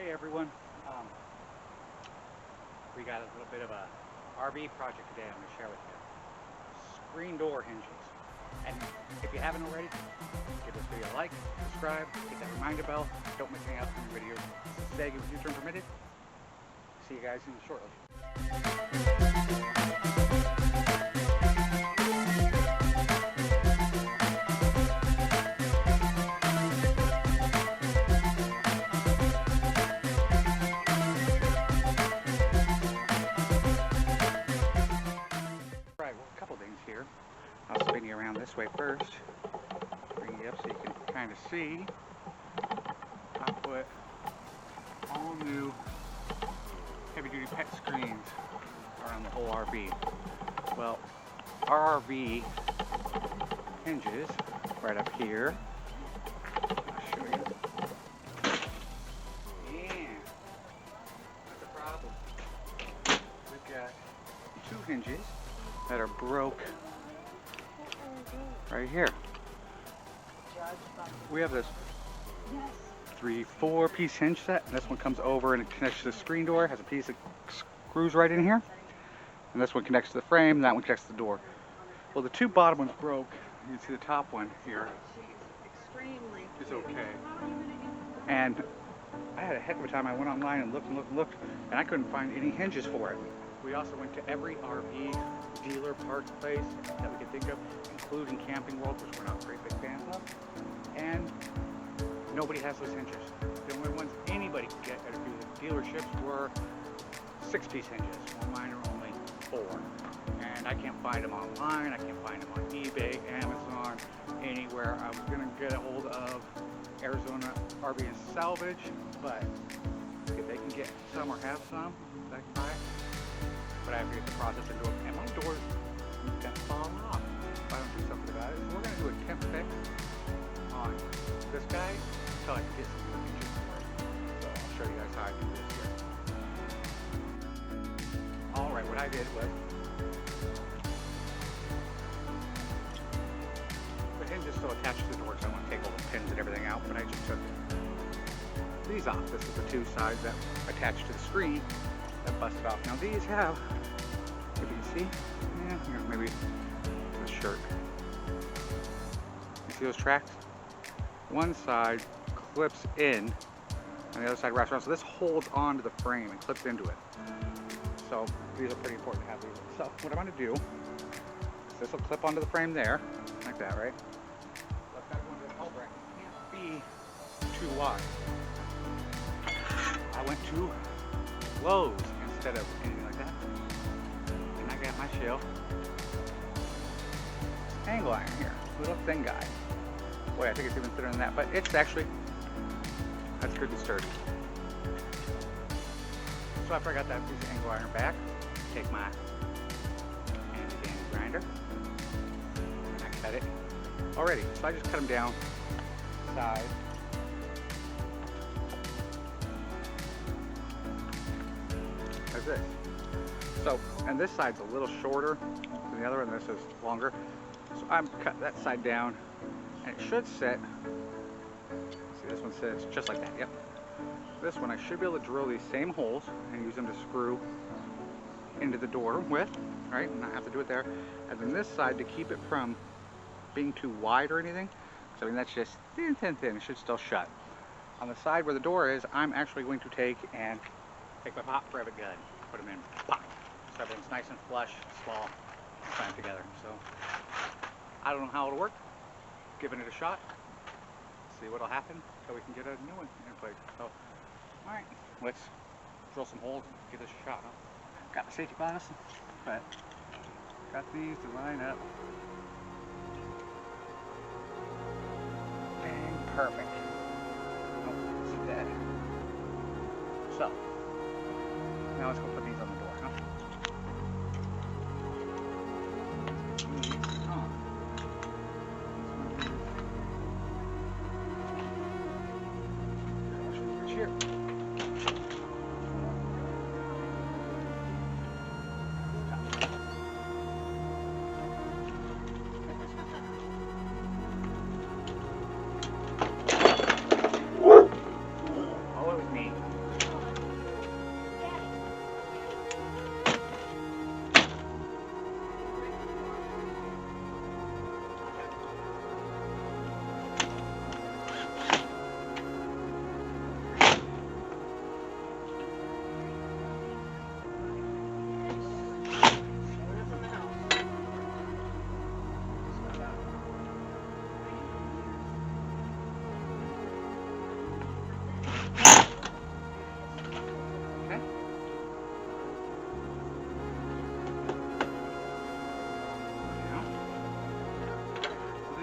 Hey everyone, we got a little bit of a RV project today I'm going to share with you. Screen door hinges. And if you haven't already, give this video a like, subscribe, hit that reminder bell, don't miss any upcoming videos. This is Sagi with U-Turn Permitted. See you guys shortly. Here. I'll spin you around this way first, bring you up so you can kind of see. I put all new heavy duty pet screens around the whole RV. Well, our RV hinges right up here. I'll show you. Yeah, that's a problem. We've got two hinges that are broke right here. We have this 3-4 piece hinge set, and this one comes over and it connects to the screen door, has a piece that screws right in here, and this one connects to the frame, and that one connects to the door. Well, the two bottom ones broke. You can see the top one here is okay, and I had a heck of a time. I went online and looked, and I couldn't find any hinges for it. We also went to every RV dealer parts place that we could think of, including Camping World, which we're not very big fans of, and nobody has those hinges. The only ones anybody could get at a few dealerships were 6-piece hinges. Well, mine are only 4, and I can't find them online. I can't find them on eBay, Amazon, anywhere. I was gonna get a hold of Arizona RV and Salvage, but if they can get some or have some, I can buy it. But I have to get the process into it, and my door's gonna fall off if I don't do something about it. So we're gonna do a temp fix on this guy until I can get some new hinges for it. So I'll show you guys how I do this here. Alright, what I did was, the hinge is still attached to the door, so I want to take all the pins and everything out, but I just took these off. This is the two sides that attach to the screen that busted off. Now these have, if you can see, maybe the shirt. You see those tracks? One side clips in, and the other side wraps around. So this holds onto the frame and clips into it. So these are pretty important to have these. So what I'm going to do is this will clip onto the frame there, like that, right? Let that go into the elbow. It can't be too wide. I went to Lowe's instead of anything like that, and I got my shelf angle iron here, little thin guy. Boy, I think it's even thinner than that, but it's actually, that's good and sturdy. So after I got that piece of angle iron back, take my handy dandy grinder, and I cut it already. So I just cut them down side. Like this. So, and this side's a little shorter than the other one, this is longer. So I'm cut that side down, and it should sit, see this one sits just like that, yep. This one I should be able to drill these same holes and use them to screw into the door with, right, and not have to do it there. And then this side, to keep it from being too wide or anything, because I mean that's just thin, it should still shut. On the side where the door is, I'm actually going to take my pop private gun, put them in, pop, so everything's nice and flush, small, clamped together. So I don't know how it'll work, giving it a shot, see what'll happen so we can get a new one in place. So alright, let's drill some holes and give this a shot. Got the safety bias, but got these to line up. Bang, perfect. Oh, it's dead. So now let's go put these on the door, huh? Here. Oh, it was me.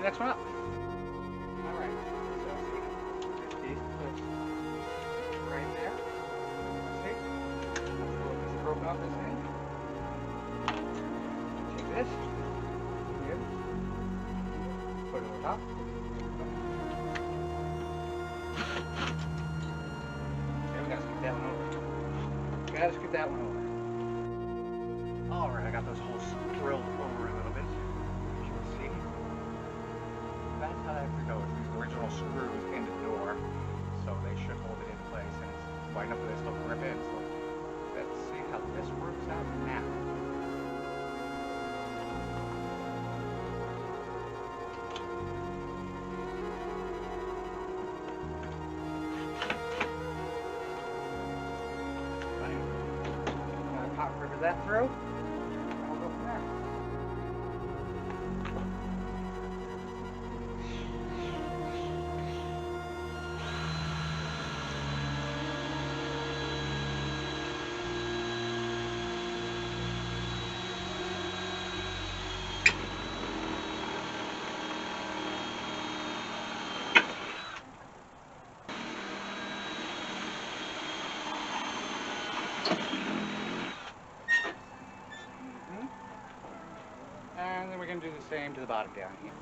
next one up. Alright, so see, this piece puts right there. See? That's a little piece broken off this end. Take this. Here. Put it on top. Okay, we gotta scoot that one over. Gotta scoot that one over. Alright, I got those holes drilled over a little bit. As you can see. That's how that goes. These original screws in the door, so they should hold it in place, and it's wide enough for this to grip in. So let's see how this works out now. Pop rivet that through, and we'll go from there. And then we're going to do the same to the bottom down here.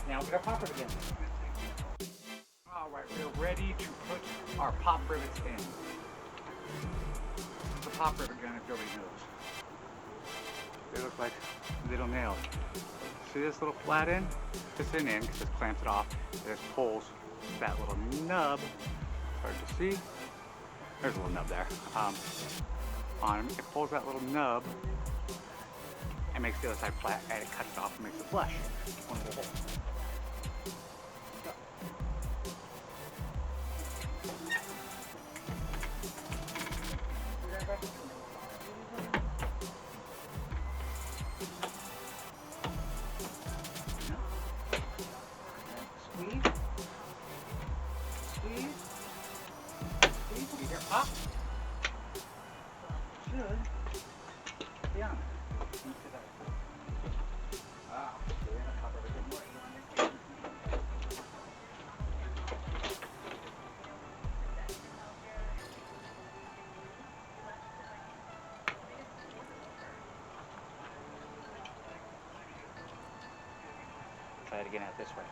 Now we're going to pop it again. Alright, we're ready to put our pop rivets in. The pop rivet gun, if nobody knows. They look like little nails. See this little flat end? Fits in because this clamps it off. It just pulls that little nub. Hard to see. There's a little nub there. On it pulls that little nub and makes the other side flat, and it cuts it off and makes it flush. One little hole. Pop. Should be on. Try it again out this way.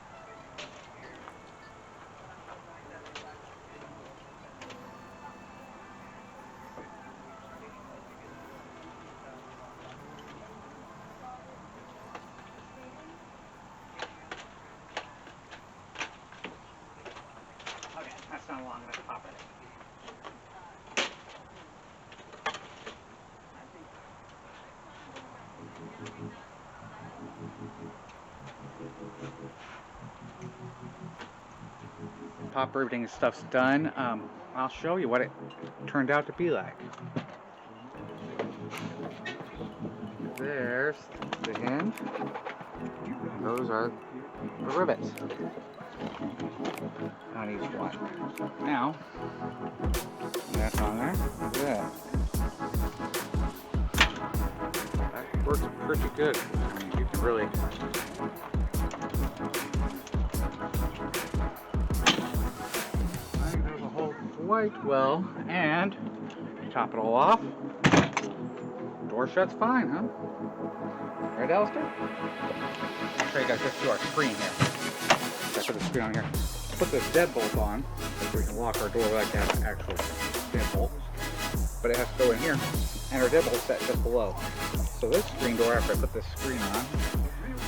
That's not long enough to pop it. Pop riveting stuff's done. I'll show you what it turned out to be like. There's the hinge. Those are the rivets on each one. Now, that's on there. Yeah. That works pretty good. I mean, you can really those will hold quite well, and you top it all off. Door shuts fine, huh? Right, Alistair? I'll show you guys just to our screen here. I put the screen on here. Put this deadbolt on, so we can lock our door like that, an actual deadbolt. But it has to go in here, and our deadbolt's set just below. So this screen door, after I put this screen on,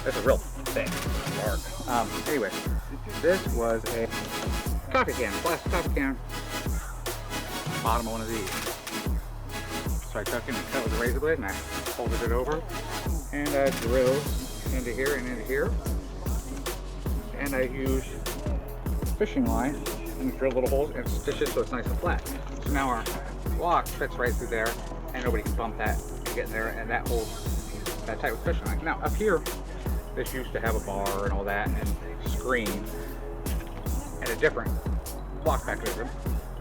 it's a real thick, dark. Anyway, this was a coffee can, plastic coffee can. Bottom of one of these. So I took it and cut with a razor blade, and I folded it over, and I drilled into here and into here. And I used fishing line and drill little holes and stitch it so it's nice and flat. So now our lock fits right through there and nobody can bump that and get in there, and that holds that type of fishing line. Now up here, this used to have a bar and all that and screen and a different lock mechanism,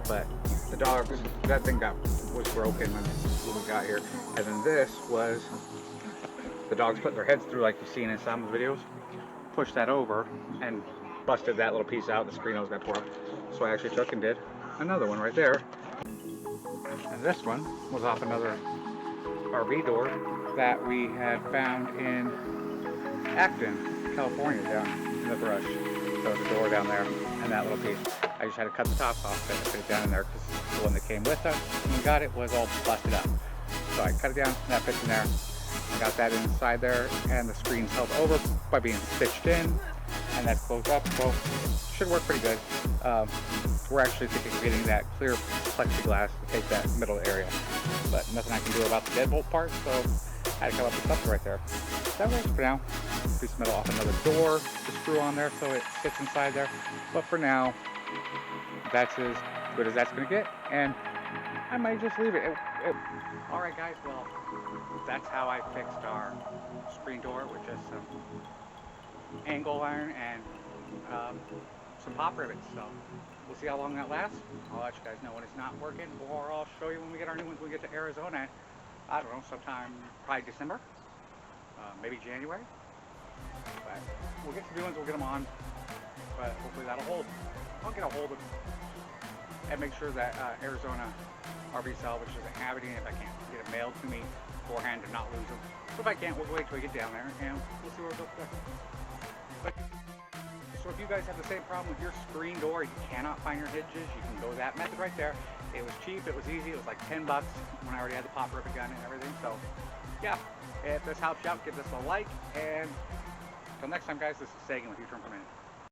but the dogs, that thing was broken when we got here. And then this was, the dogs put their heads through like you've seen in some of the videos, pushed that over and busted that little piece out. The screen always got tore up. So I actually took and did another one right there. And this one was off another RV door that we had found in Acton, California, down in the brush. So the door down there and that little piece. I just had to cut the tops off and put it down in there because the one that came with us when we got it was all busted up. So I cut it down and that fits in there. I got that inside there, and the screen's held over by being stitched in, and that's closed up, so should work pretty good. We're actually thinking of getting that clear plexiglass to take that middle area, but nothing I can do about the deadbolt part, so I had to come up with something right there. That works for now. Piece of metal off another door to screw on there so it fits inside there, but for now, that's as good as that's going to get, and I might just leave it. Alright guys, well, that's how I fixed our screen door with just some angle iron and some pop rivets. So we'll see how long that lasts. I'll let you guys know when it's not working, or I'll show you when we get our new ones when we get to Arizona. I don't know, sometime probably December, maybe January. But we'll get some new ones, we'll get them on, but hopefully that'll hold. I'll get a hold of and make sure that Arizona RV Salvage doesn't have it, and if I can't get it mailed to me beforehand to not lose them. So if I can't, we'll wait till we get down there and we'll see where it goes there. But, so if you guys have the same problem with your screen door, you cannot find your hinges, you can go that method right there. It was cheap, it was easy, it was like 10 bucks when I already had the pop rivet gun and everything. So yeah, if this helps you out, give this a like, and until next time guys, this is Sagan with you from Permanent.